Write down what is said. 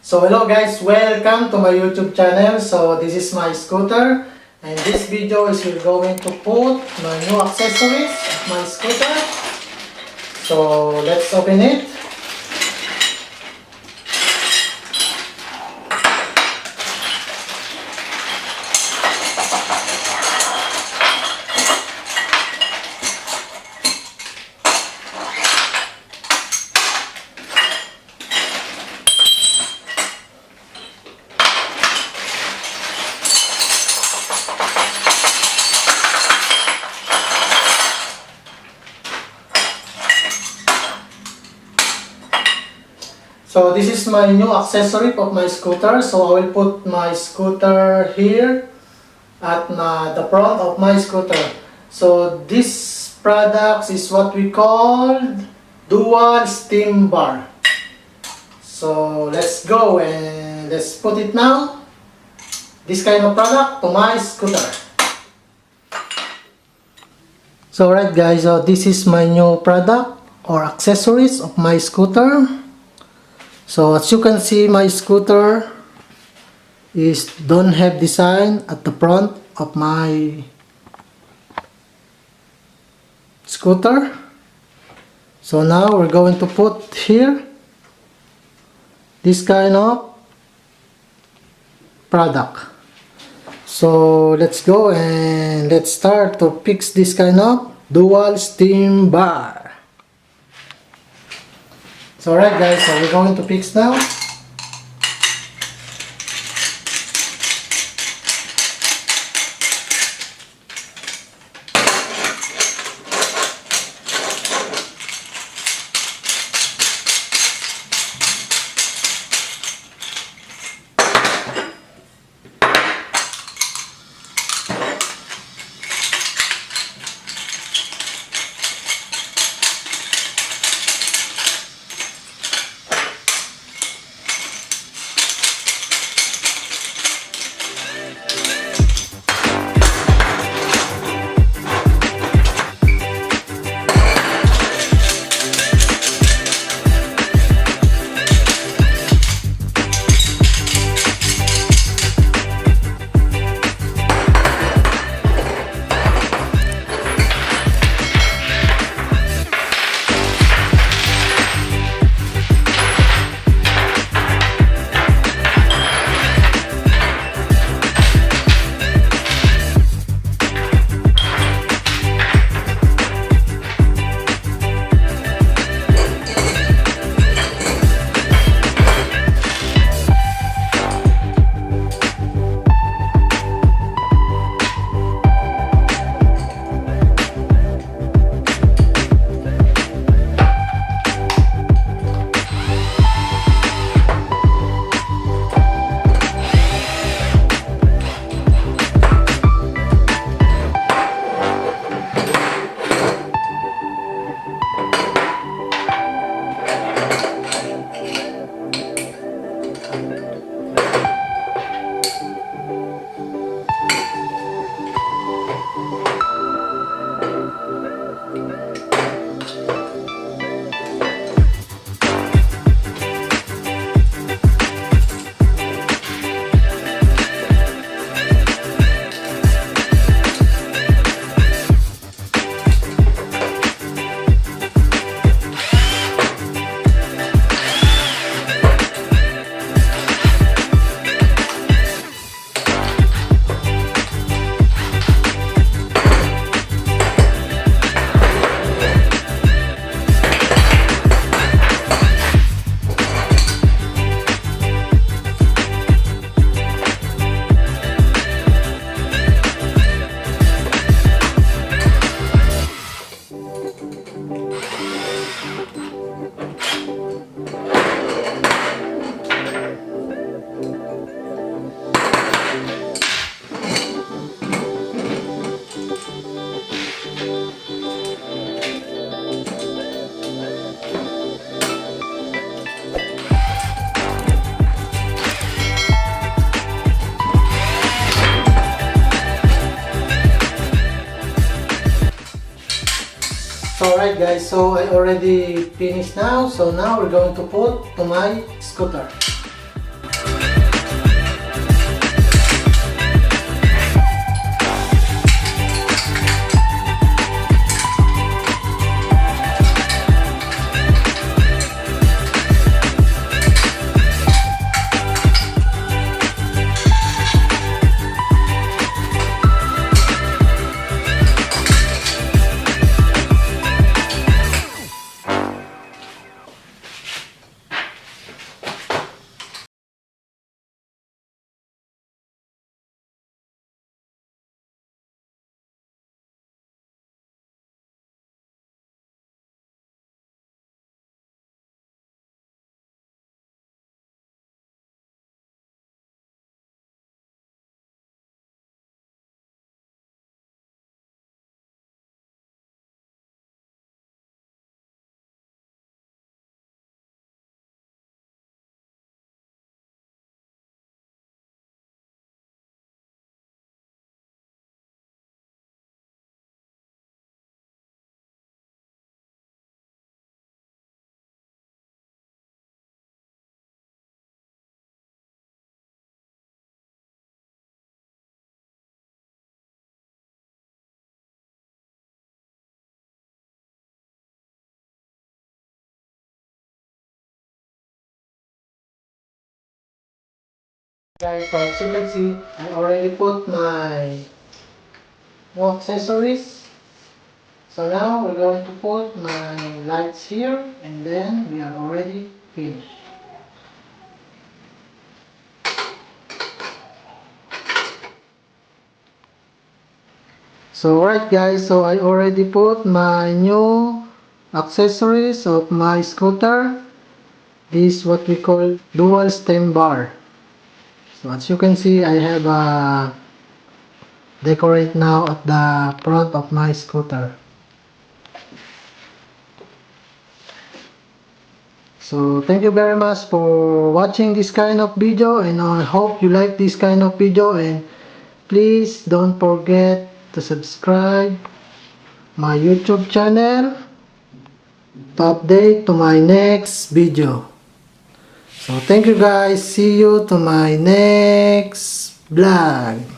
So hello guys, welcome to my YouTube channel. So this is my scooter, and this video is we're going to put my new accessories of my scooter. So let's open it. So this is my new accessory of my scooter. So I will put my scooter here at the front of my scooter. So this product is what we call dual steam bar. So let's go and let's put it now, this kind of product, to my scooter. So alright guys, so this is my new product or accessories of my scooter. So as you can see, my scooter don't have design at the front of my scooter. So now we're going to put here this kind of product. So let's go and let's start to fix this kind of dual steam bar. So alright guys, so we're going to fix now. So alright guys, so I already finished now. So now we're going to put to my scooter. Guys, so as you can see, I already put my new accessories. So now we're going to put my lights here and then we are already finished. So alright guys, so I already put my new accessories of my scooter. This is what we call dual stem bar. So as you can see, I have a decorate now at the front of my scooter. So thank you very much for watching this kind of video, and I hope you like this kind of video, and please don't forget to subscribe my YouTube channel to update to my next video. So thank you guys, see you to my next vlog.